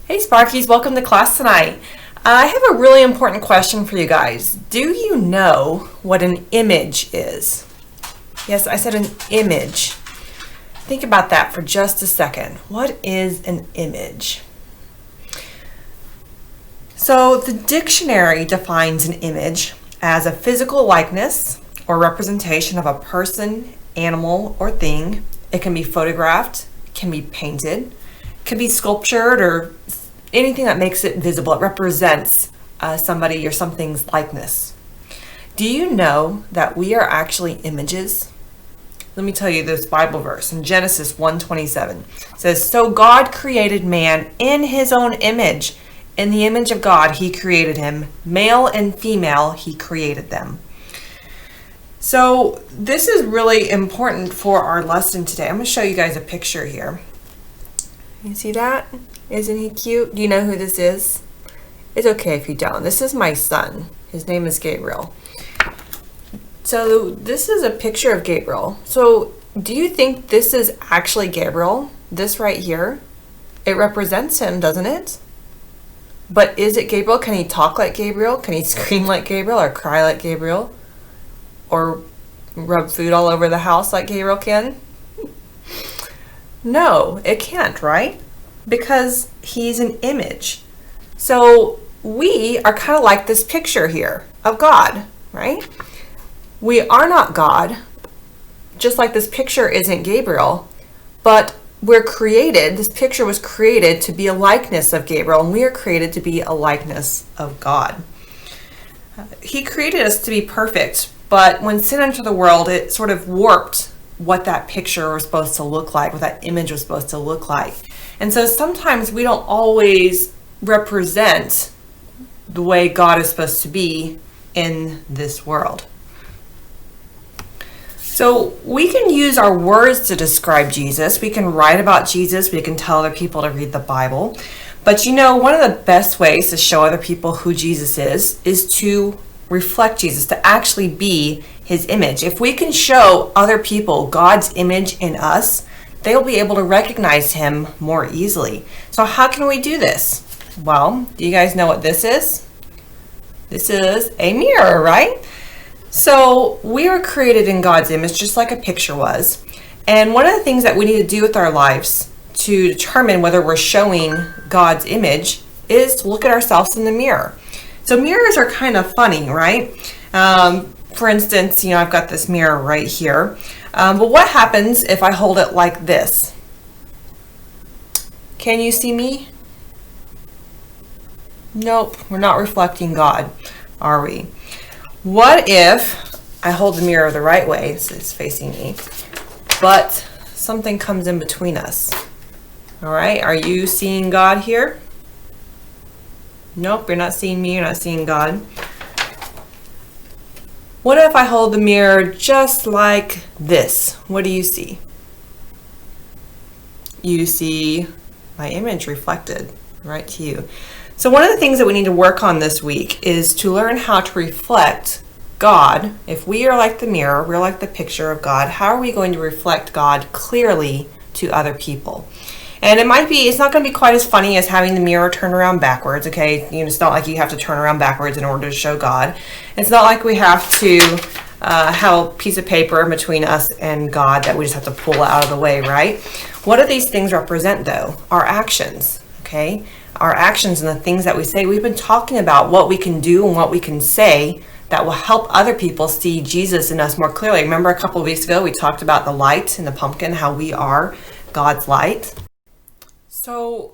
Hey Sparkies, welcome to class tonight. I have a really important question for you guys. Do you know what an image is? Yes, I said an image. Think about that for just a second. What is an image? So the dictionary defines an image as a physical likeness or representation of a person, animal, or thing. It can be photographed, can be painted, can be sculptured, or anything that makes it visible. It represents somebody or something's likeness. Do you know that we are actually images? Let me tell you this Bible verse in Genesis 1:27. It says, "So God created man in his own image. In the image of God, he created him. Male and female, he created them." So this is really important for our lesson today. I'm going to show you guys a picture here. You see that? Isn't he cute? Do you know who this is? It's okay if you don't. This is my son. His name is Gabriel. So this is a picture of Gabriel. So do you think this is actually Gabriel? This right here? It represents him, doesn't it? But is it Gabriel? Can he talk like Gabriel? Can he scream like Gabriel or cry like Gabriel? Or rub food all over the house like Gabriel can? No, it can't, right? Because he's an image. So we are kind of like this picture here of God, right? We are not God, just like this picture isn't Gabriel, but we're created, this picture was created to be a likeness of Gabriel, and we are created to be a likeness of God. He created us to be perfect, but when sin entered the world, it sort of warped what that picture was supposed to look like, what that image was supposed to look like. And so sometimes we don't always represent the way God is supposed to be in this world. So we can use our words to describe Jesus. We can write about Jesus. We can tell other people to read the Bible. But you know, one of the best ways to show other people who Jesus is to reflect Jesus, to actually be his image. If we can show other people God's image in us, they'll be able to recognize him more easily. So how can we do this? Well, do you guys know what this is? This is a mirror, right? So we were created in God's image, just like a picture was. And one of the things that we need to do with our lives to determine whether we're showing God's image is to look at ourselves in the mirror. So mirrors are kind of funny, right? For instance, you know, I've got this mirror right here. But what happens if I hold it like this? Can you see me? Nope, we're not reflecting God, are we? What if I hold the mirror the right way, so it's facing me, but something comes in between us? All right, are you seeing God here? Nope, you're not seeing me, you're not seeing God. What if I hold the mirror just like this? What do you see? You see my image reflected right to you. So one of the things that we need to work on this week is to learn how to reflect God. If we are like the mirror, we're like the picture of God, how are we going to reflect God clearly to other people? And it's not going to be quite as funny as having the mirror turn around backwards, okay? You know, it's not like you have to turn around backwards in order to show God. It's not like we have to have a piece of paper between us and God that we just have to pull out of the way, right? What do these things represent, though? Our actions, okay? Our actions and the things that we say. We've been talking about what we can do and what we can say that will help other people see Jesus in us more clearly. Remember a couple of weeks ago, we talked about the light in the pumpkin, how we are God's light. So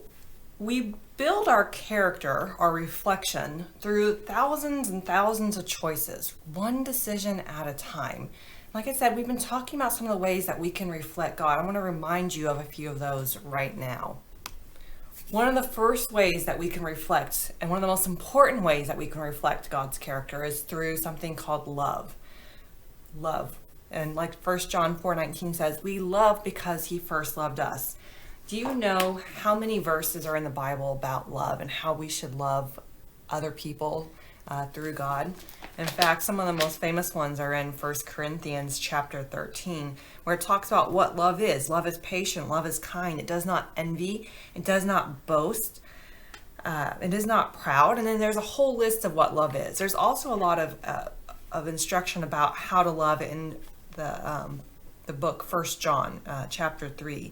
we build our character, our reflection, through thousands and thousands of choices, one decision at a time. Like I said, we've been talking about some of the ways that we can reflect God. I want to remind you of a few of those right now. One of the first ways that we can reflect, and one of the most important ways that we can reflect God's character, is through something called love. Love. And like 1 John 4:19 says, we love because he first loved us. Do you know how many verses are in the Bible about love and how we should love other people through God? In fact, some of the most famous ones are in 1 Corinthians chapter 13, where it talks about what love is. Love is patient, love is kind, it does not envy, it does not boast. It is not proud. And then there's a whole list of what love is. There's also a lot of instruction about how to love in the book First John, chapter 3,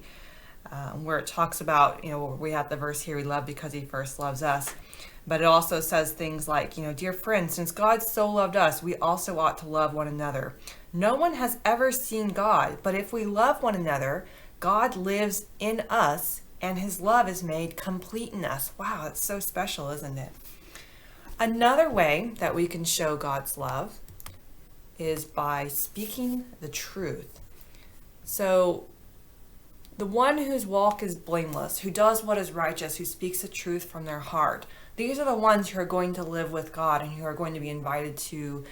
where it talks about, we have the verse here, we love because he first loves us. But it also says things like, dear friends, since God so loved us, we also ought to love one another. No one has ever seen God, but if we love one another, God lives in us, and his love is made complete in us. Wow, that's so special, isn't it? Another way that we can show God's love is by speaking the truth. So the one whose walk is blameless, who does what is righteous, who speaks the truth from their heart, these are the ones who are going to live with God and who are going to be invited to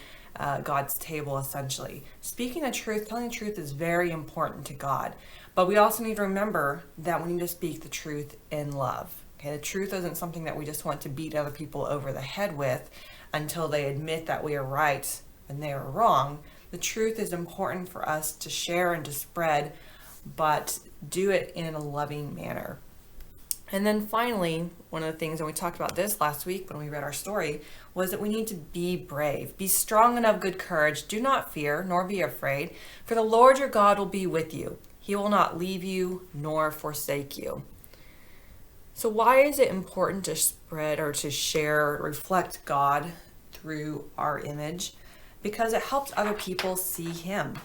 God's table, essentially. Speaking the truth, telling the truth is very important to God. But we also need to remember that we need to speak the truth in love. Okay, the truth isn't something that we just want to beat other people over the head with until they admit that we are right and they are wrong. The truth is important for us to share and to spread, but do it in a loving manner. And then finally, one of the things, and we talked about this last week when we read our story, was that we need to be brave. Be strong and of good courage. Do not fear, nor be afraid, for the Lord your God will be with you. He will not leave you nor forsake you. So why is it important to spread or to share, reflect God through our image? Because it helps other people see him.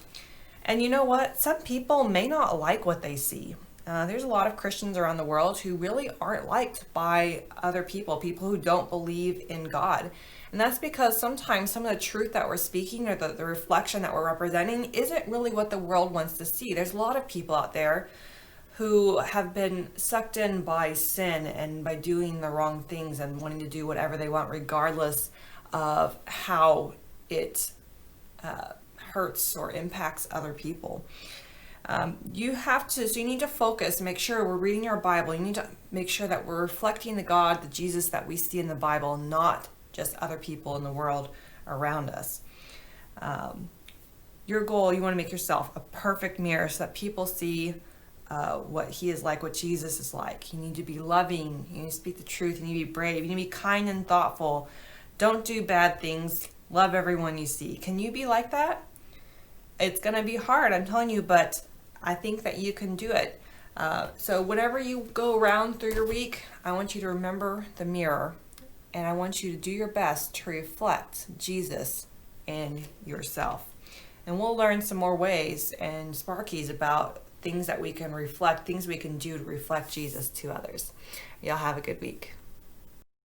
And you know what? Some people may not like what they see. There's a lot of Christians around the world who really aren't liked by other people who don't believe in God. And that's because sometimes some of the truth that we're speaking or the reflection that we're representing isn't really what the world wants to see. There's a lot of people out there who have been sucked in by sin and by doing the wrong things and wanting to do whatever they want, regardless of how it hurts or impacts other people. You need to focus, make sure we're reading our Bible. You need to make sure that we're reflecting the God, the Jesus that we see in the Bible, not just other people in the world around us. Your goal, you want to make yourself a perfect mirror so that people see what he is like, what Jesus is like. You need to be loving. You need to speak the truth. You need to be brave. You need to be kind and thoughtful. Don't do bad things. Love everyone you see. Can you be like that? It's going to be hard, I'm telling you, but I think that you can do it. So whenever you go around through your week, I want you to remember the mirror, and I want you to do your best to reflect Jesus in yourself. And we'll learn some more ways and Sparkies about things that we can reflect, things we can do to reflect Jesus to others. Y'all have a good week.